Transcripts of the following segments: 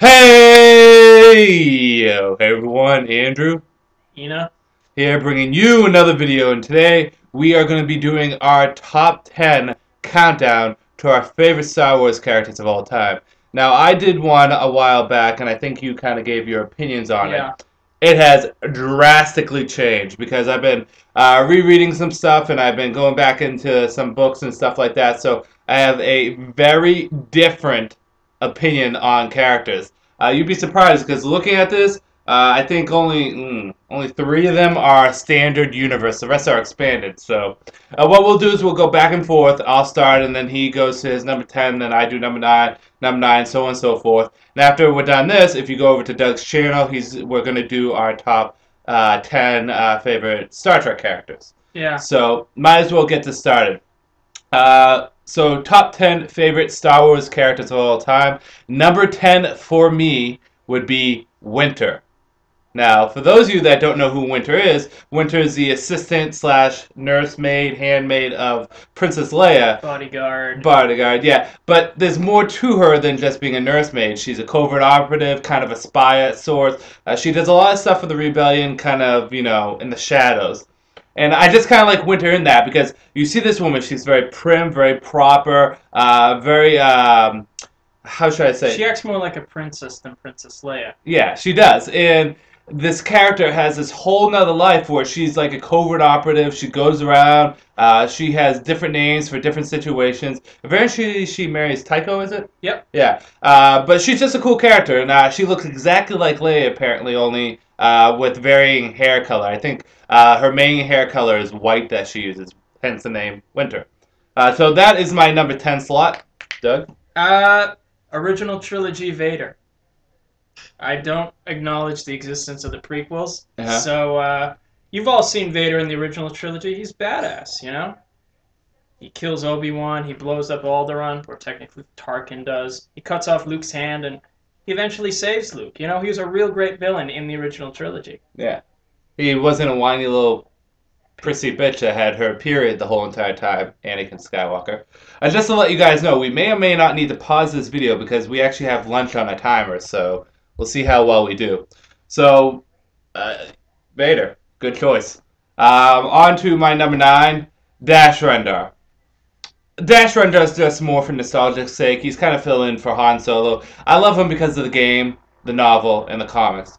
Hey! Hey everyone, Andrew Ina? here bringing you another video, and today we are going to be doing our top 10 countdown to our favorite Star Wars characters of all time. Now, I did one a while back, and I think you kind of gave your opinions on it. Yeah. It has drastically changed because I've been rereading some stuff and I've been going back into some books and stuff like that, so I have a very different opinion on characters. You'd be surprised because looking at this, I think only three of them are standard universe. The rest are expanded. So what we'll do is we'll go back and forth. I'll start, and then he goes to his number 10, then I do number nine, so on and so forth. And after we're done this, if you go over to Doug's channel, we're gonna do our top 10 favorite Star Trek characters. Yeah. So might as well get this started. So top 10 favorite Star Wars characters of all time. Number 10 for me would be Winter. Now, for those of you that don't know who Winter is the assistant slash nursemaid, handmaid of Princess Leia. Bodyguard. Bodyguard, yeah. But there's more to her than just being a nursemaid. She's a covert operative, kind of a spy at sorts. She does a lot of stuff for the rebellion, kind of, in the shadows. And I just kind of like Winter in that because you see this woman, she's very prim, very proper, very, how should I say? She acts more like a princess than Princess Leia. Yeah, she does. And this character has this whole nother life where she's like a covert operative. She goes around. She has different names for different situations. Eventually, she marries Tycho, is it? Yep. Yeah. But she's just a cool character, and she looks exactly like Leia, apparently, only with varying hair color. I think her main hair color is white that she uses, hence the name Winter. So that is my number 10 slot. Doug? Original trilogy Vader. I don't acknowledge the existence of the prequels. Uh-huh. So, you've all seen Vader in the original trilogy. He's badass, you know? He kills Obi-Wan, he blows up Alderaan, or technically Tarkin does. He cuts off Luke's hand, and he eventually saves Luke. You know, he was a real great villain in the original trilogy. Yeah. He wasn't a whiny little prissy bitch that had her period the whole entire time, Anakin Skywalker. And just to let you guys know, we may or may not need to pause this video because we actually have lunch on a timer, so we'll see how well we do. So, Vader, good choice. On to my number 9, Dash Rendar. Dash Rendar is just more for nostalgia's sake. He's kind of fill in for Han Solo. I love him because of the game, the novel, and the comics.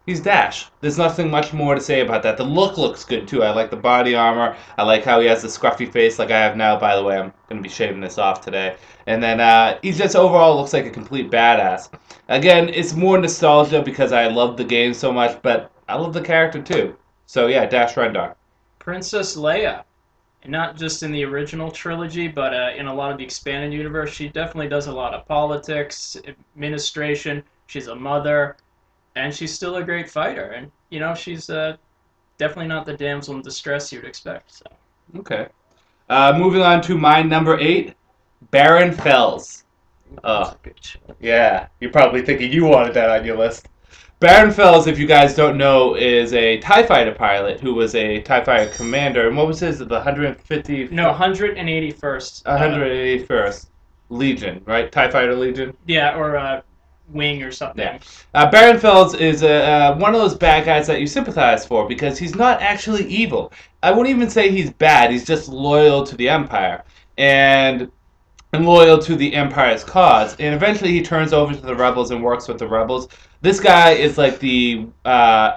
He's Dash. There's nothing much more to say about that. The look looks good too. I like the body armor. I like how he has the scruffy face like I have now. By the way, I'm going to be shaving this off today. And then he just overall looks like a complete badass. Again, it's more nostalgia because I love the game so much, but I love the character too. So yeah, Dash Rendar. Princess Leia. And not just in the original trilogy, but in a lot of the expanded universe, she definitely does a lot of politics, administration. She's a mother. And she's still a great fighter, and she's definitely not the damsel in distress you'd expect. So. Okay. Moving on to my number 8, Baron Fells. Oh, yeah. You're probably thinking you wanted that on your list. Baron Fells, if you guys don't know, is a TIE fighter pilot who was a TIE fighter commander. And what was his? The 150? No, 181st. 181st Legion, right? TIE fighter Legion? Yeah, or wing or something. Yeah. Baron Fells is one of those bad guys that you sympathize for because he's not actually evil. I wouldn't even say he's bad. He's just loyal to the Empire and loyal to the Empire's cause. And eventually he turns over to the Rebels and works with the Rebels. This guy is like the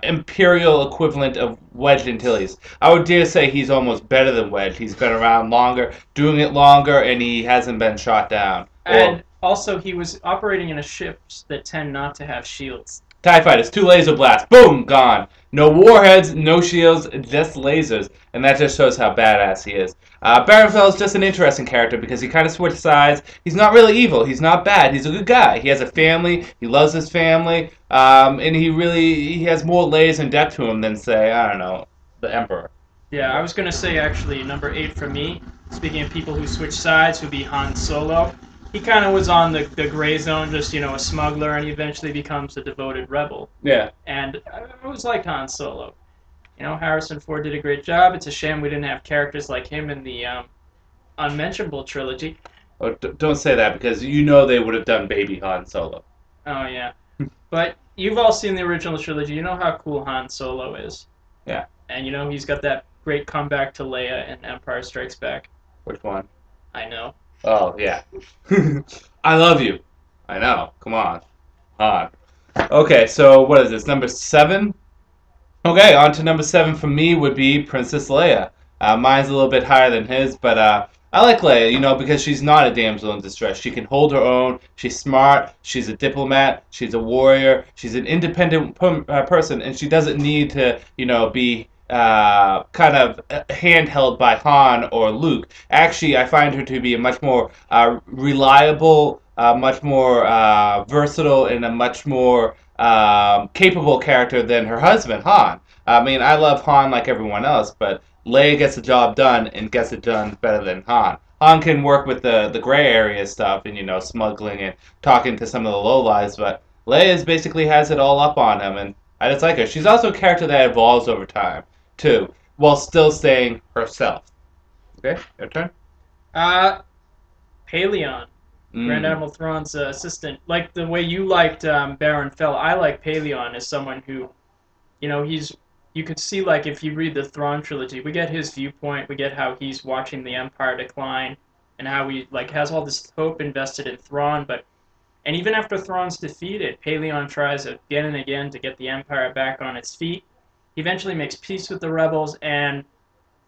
Imperial equivalent of Wedge Antilles. I would dare say he's almost better than Wedge. He's been around longer, doing it longer, and he hasn't been shot down. And also, he was operating in a ships that tend not to have shields. TIE fighters, 2 laser blasts, boom, gone. No warheads, no shields, just lasers. And that just shows how badass he is. Baron Fells is just an interesting character because he kind of switched sides. He's not really evil. He's not bad. He's a good guy. He has a family. He loves his family. And he has more layers and depth to him than, say, I don't know, the Emperor. Yeah, I was going to say, actually, number 8 for me, speaking of people who switch sides, would be Han Solo. He kind of was on the gray zone, just, a smuggler, and he eventually becomes a devoted rebel. Yeah. And I always liked Han Solo. Harrison Ford did a great job. It's a shame we didn't have characters like him in the Unmentionable trilogy. Oh, don't say that because they would have done Baby Han Solo. Oh yeah, but you've all seen the original trilogy. You know how cool Han Solo is. Yeah. And you know he's got that great comeback to Leia in Empire Strikes Back. Which one? I know. Oh, yeah. I love you. I know. Come on. On. Okay, so what is this? Number 7? Okay, on to number 7 for me would be Princess Leia. Mine's a little bit higher than his, but I like Leia, because she's not a damsel in distress. She can hold her own. She's smart. She's a diplomat. She's a warrior. She's an independent person, and she doesn't need to, be kind of handheld by Han or Luke. Actually, I find her to be a much more reliable, much more versatile, and a much more capable character than her husband, Han. I mean, I love Han like everyone else, but Leia gets the job done and gets it done better than Han. Han can work with the gray area stuff and, smuggling and talking to some of the lowlives, but Leia basically has it all up on him, and I just like her. She's also a character that evolves over time, too, while still staying herself. Okay, your turn? Paleon, Grand Admiral Thrawn's assistant. Like the way you liked Baron Fell, I like Paleon as someone who, you could see, like, if you read the Thrawn trilogy, we get his viewpoint, we get how he's watching the Empire decline, and how he, like, has all this hope invested in Thrawn, and even after Thrawn's defeated, Paleon tries again and again to get the Empire back on its feet. He eventually makes peace with the rebels, and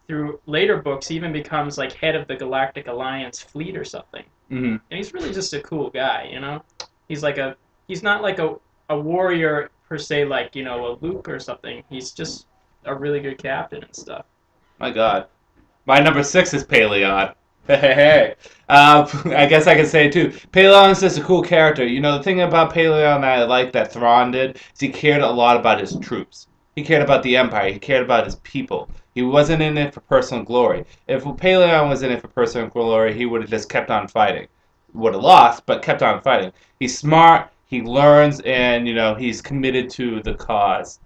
through later books, he even becomes, like, head of the Galactic Alliance fleet or something. Mm-hmm. And he's really just a cool guy, He's not like a warrior per se, like, a Luke or something. He's just a really good captain and stuff. My God. My number 6 is Paleon. Hey. I guess I can say it too. Paleon is just a cool character. The thing about Paleon that I like that Thrawn did is he cared a lot about his troops. He cared about the Empire. He cared about his people. He wasn't in it for personal glory. If Paleon was in it for personal glory, he would have just kept on fighting. Would have lost, but kept on fighting. He's smart. He learns, and he's committed to the cause.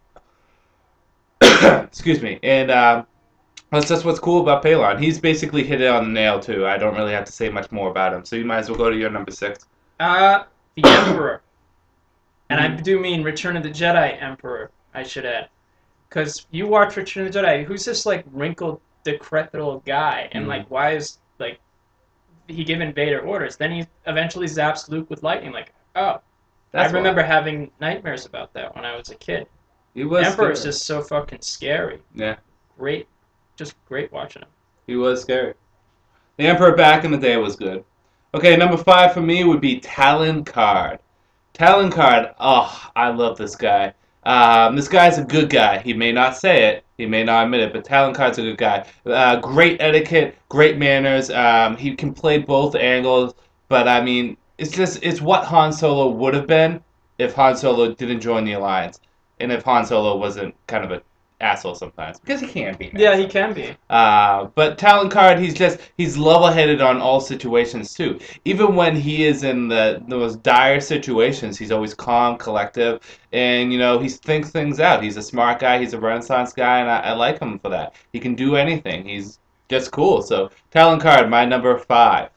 Excuse me. And that's just what's cool about Paleon. He's basically hit it on the nail too. I don't really have to say much more about him. So you might as well go to your number 6. The Emperor, and I do mean Return of the Jedi Emperor, I should add, because you watch Return of the Jedi. Who's this like wrinkled, decrepit old guy, and like why is like he giving Vader orders? Then he eventually zaps Luke with lightning. Like, oh, I remember having nightmares about that when I was a kid. He was Emperor's scary. Just so fucking scary. Yeah. Great. Just great watching him. He was scary. The Emperor back in the day was good. Okay, number 5 for me would be Talon Karrde. Talon Karrde, oh, I love this guy. This guy's a good guy. He may not say it, he may not admit it, but Talon Karrde's a good guy. Great etiquette, great manners. He can play both angles, but I mean, it's what Han Solo would have been if Han Solo didn't join the Alliance, and if Han Solo wasn't kind of a asshole sometimes, because he can be. Yeah, he can be. But Talon Karrde, he's level-headed on all situations too. Even when he is in the most dire situations, he's always calm, collective, and he thinks things out. He's a smart guy. He's a Renaissance guy, and I like him for that. He can do anything. He's just cool. So Talon Karrde, my number 5.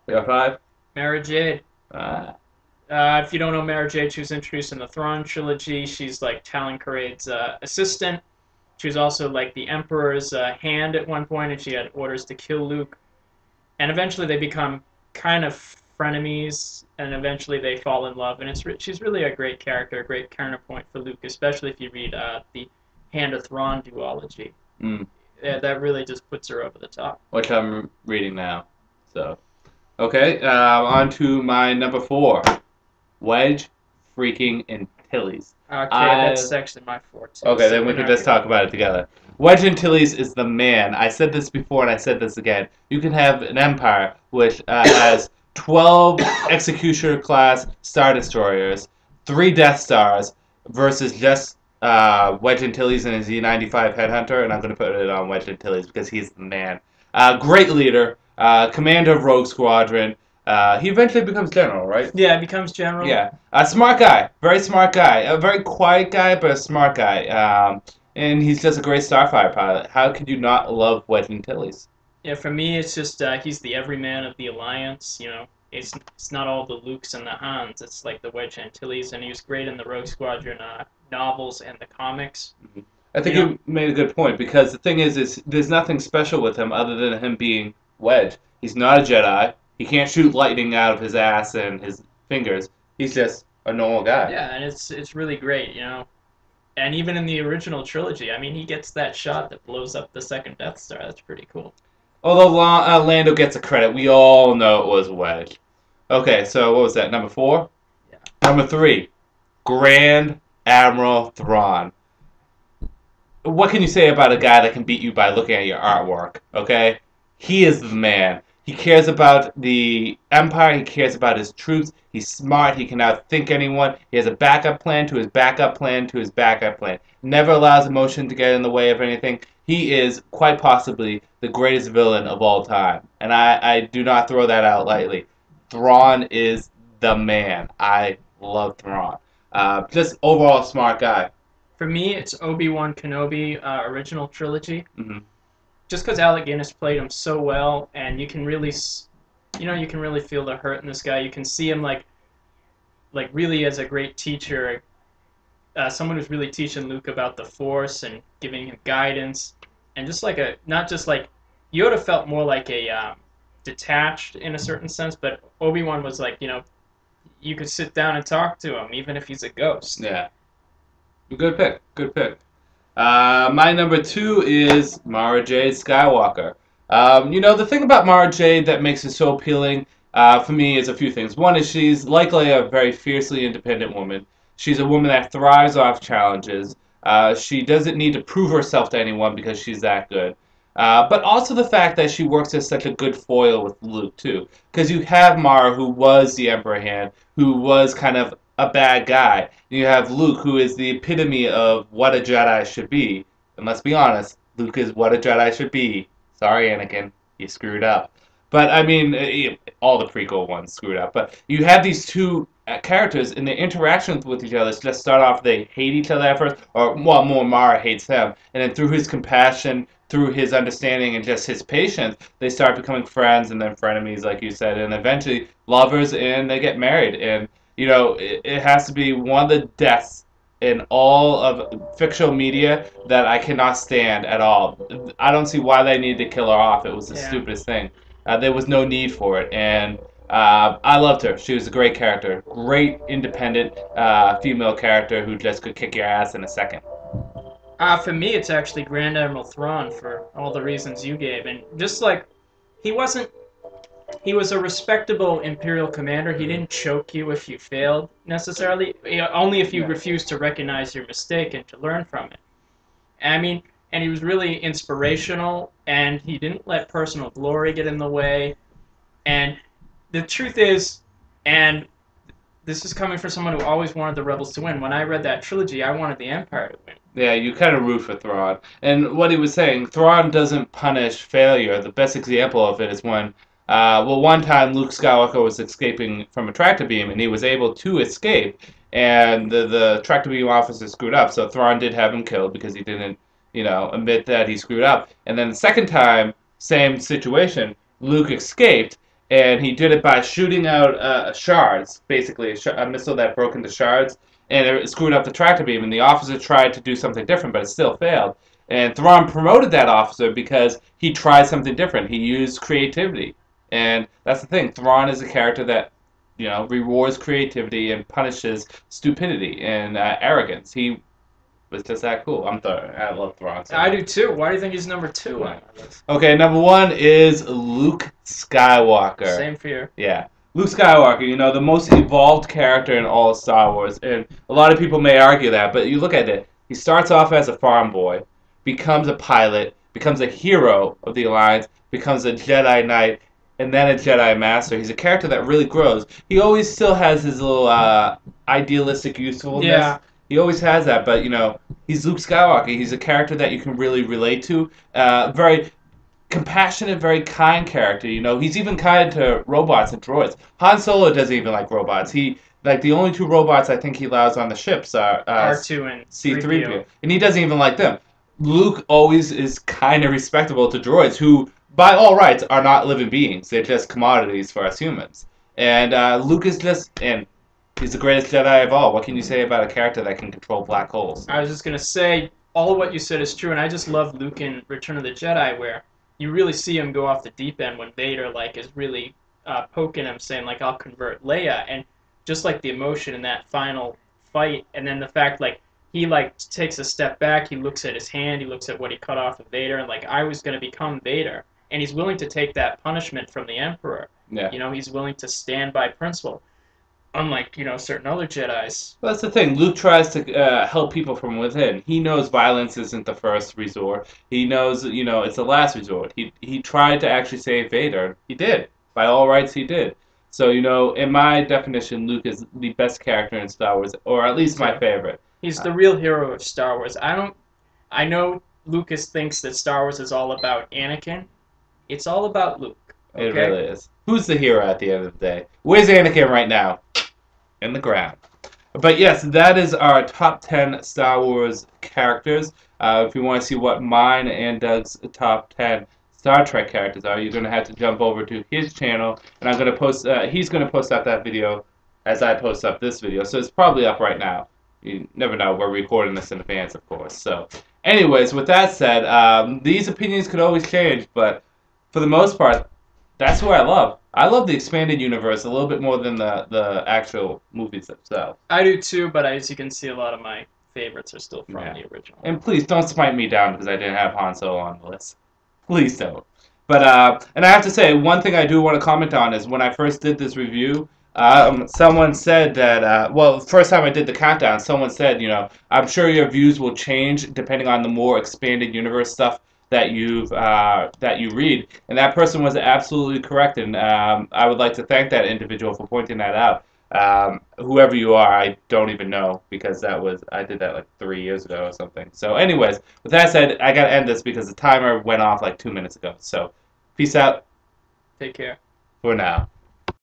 Your 5? Mara Jade. If you don't know Mara Jade, she was introduced in the Thrawn trilogy. She's like Talon Karrde's assistant. She was also like the Emperor's hand at one point, and she had orders to kill Luke. And eventually they become kind of frenemies, and eventually they fall in love. And she's really a great character, a great counterpoint for Luke, especially if you read the Hand of Thrawn duology. That really just puts her over the top. Which I'm reading now. So, okay, on to my number 4. Wedge freaking Antilles. Okay, that's actually my 4 too. Okay, then we can just talk about it together. Wedge Antilles is the man. I said this before and I said this again. You can have an empire which has 12 Executioner-class Star Destroyers, 3 Death Stars, versus just Wedge Antilles and his Z-95 Headhunter, and I'm going to put it on Wedge Antilles because he's the man. Great leader, commander of Rogue Squadron. He eventually becomes general, right? Yeah, he becomes general. Yeah. A smart guy. Very smart guy. A very quiet guy, but a smart guy. And he's just a great Starfire pilot. How could you not love Wedge Antilles? Yeah, for me, it's just he's the everyman of the Alliance, It's not all the Lukes and the Hans. It's like the Wedge Antilles, and he was great in the Rogue Squadron novels and the comics. I think You know, you made a good point because the thing is there's nothing special with him other than him being Wedge. He's not a Jedi. He can't shoot lightning out of his ass and his fingers. He's just a normal guy. yeah, and it's really great. And even in the original trilogy, I mean, he gets that shot that blows up the second Death Star. That's pretty cool. Although Lando gets a credit, we all know it was Wedge. Okay, so what was that? Number 4? Yeah. Number 3, Grand Admiral Thrawn. What can you say about a guy that can beat you by looking at your artwork? Okay, he is the man. He cares about the Empire. He cares about his troops. He's smart. He can outthink anyone. He has a backup plan to his backup plan to his backup plan. Never allows emotion to get in the way of anything. He is quite possibly the greatest villain of all time, and I do not throw that out lightly. Thrawn is the man. I love Thrawn. Just overall smart guy. For me, it's Obi-Wan Kenobi original trilogy. Mm-hmm. Just because Alec Guinness played him so well, and you can really, you can really feel the hurt in this guy. You can see him like really as a great teacher, someone who's really teaching Luke about the Force and giving him guidance, and just like not just like Yoda felt more like a detached in a certain sense, but Obi-Wan was like, you could sit down and talk to him even if he's a ghost. Yeah. Good pick. Good pick. My number 2 is Mara Jade Skywalker. The thing about Mara Jade that makes her so appealing for me is a few things. One is she's likely a very fiercely independent woman. She's a woman that thrives off challenges. She doesn't need to prove herself to anyone because she's that good. But also the fact that she works as such a good foil with Luke, too. Because you have Mara, who was the Emperor Hand, who was kind of a bad guy. You have Luke, who is the epitome of what a Jedi should be. And let's be honest, Luke is what a Jedi should be. Sorry, Anakin, you screwed up. But, I mean, all the prequel ones screwed up. But you have these two characters, and their interactions with each other just start off, they hate each other at first, or, well, more Mara hates him. And then through his compassion, through his understanding, and just his patience, they start becoming friends, and then frenemies, like you said, and eventually lovers, and they get married. And it has to be one of the deaths in all of fictional media that I cannot stand at all. I don't see why they needed to kill her off. It was the stupidest thing. There was no need for it, and I loved her. She was a great character. Great, independent female character who just could kick your ass in a second. For me, it's actually Grand Admiral Thrawn for all the reasons you gave. And just like, he was a respectable Imperial commander. He didn't choke you if you failed, necessarily. Only if you refused to recognize your mistake and to learn from it. I mean, and he was really inspirational, and he didn't let personal glory get in the way. And the truth is, and this is coming from someone who always wanted the Rebels to win, when I read that trilogy, I wanted the Empire to win. Yeah, you kind of root for Thrawn. And what he was saying, Thrawn doesn't punish failure. The best example of it is when one time Luke Skywalker was escaping from a tractor beam, and he was able to escape, and the tractor beam officer screwed up, so Thrawn did have him killed because he didn't, admit that he screwed up. And then the second time, same situation, Luke escaped, and he did it by shooting out shards, basically, a missile that broke into shards, and it screwed up the tractor beam, and the officer tried to do something different, but it still failed. And Thrawn promoted that officer because he tried something different. He used creativity. And that's the thing. Thrawn is a character that, rewards creativity and punishes stupidity and arrogance. He was just that cool. I'm sorry. I love Thrawn. So I do too. Why do you think he's number 2 on our list? Okay, number 1 is Luke Skywalker. Same fear. Yeah. Luke Skywalker, the most evolved character in all of Star Wars. And a lot of people may argue that, but you look at it. He starts off as a farm boy, becomes a pilot, becomes a hero of the Alliance, becomes a Jedi Knight, and then a Jedi Master. He's a character that really grows. He always still has his little idealistic usefulness. Yeah. He always has that, but, he's Luke Skywalker. He's a character that you can really relate to. Very compassionate, very kind character, He's even kind to robots and droids. Han Solo doesn't even like robots. The only 2 robots I think he allows on the ships are R2 and C-3PO. And he doesn't even like them. Luke always is kind of respectable to droids who, by all rights, are not living beings. They're just commodities for us humans. And Luke is and he's the greatest Jedi of all. What can you say about a character that can control black holes? I was just gonna say all of what you said is true, and I just love Luke in Return of the Jedi, where you really see him go off the deep end when Vader like is really poking him, saying like I'll convert Leia, and just like the emotion in that final fight, and then the fact like he like takes a step back, he looks at his hand, he looks at what he cut off of Vader, and like I was gonna become Vader, and he's willing to take that punishment from the Emperor. Yeah. You know, he's willing to stand by principle. Unlike, certain other Jedis. Well, that's the thing. Luke tries to help people from within. He knows violence isn't the first resort. He knows, it's the last resort. He tried to actually save Vader. He did. By all rights, he did. So, in my definition, Luke is the best character in Star Wars, or at least my favorite. He's the real hero of Star Wars. I know Lucas thinks that Star Wars is all about Anakin. It's all about Luke. Okay? It really is. Who's the hero at the end of the day? Where's Anakin right now? In the ground. But yes, that is our top 10 Star Wars characters. If you want to see what mine and Doug's top 10 Star Trek characters are, you're going to have to jump over to his channel, and I'm going to post. He's going to post up that video as I post up this video, so it's probably up right now. You never know. We're recording this in advance, of course. So, anyways, with that said, these opinions could always change, but for the most part, that's what I love. I love the expanded universe a little bit more than the actual movies themselves. I do too, but as you can see, a lot of my favorites are still from the original. And please don't smite me down because I didn't have Han Solo on the list. Please don't. But and I have to say, one thing I do want to comment on is when I first did this review, someone said that, well, first time I did the countdown, someone said, I'm sure your views will change depending on the more expanded universe stuff that you read, and that person was absolutely correct, and I would like to thank that individual for pointing that out. Whoever you are, I don't even know, because I did that like 3 years ago or something. So anyways, with that said, I gotta end this because the timer went off like 2 minutes ago. So peace out. Take care. For now.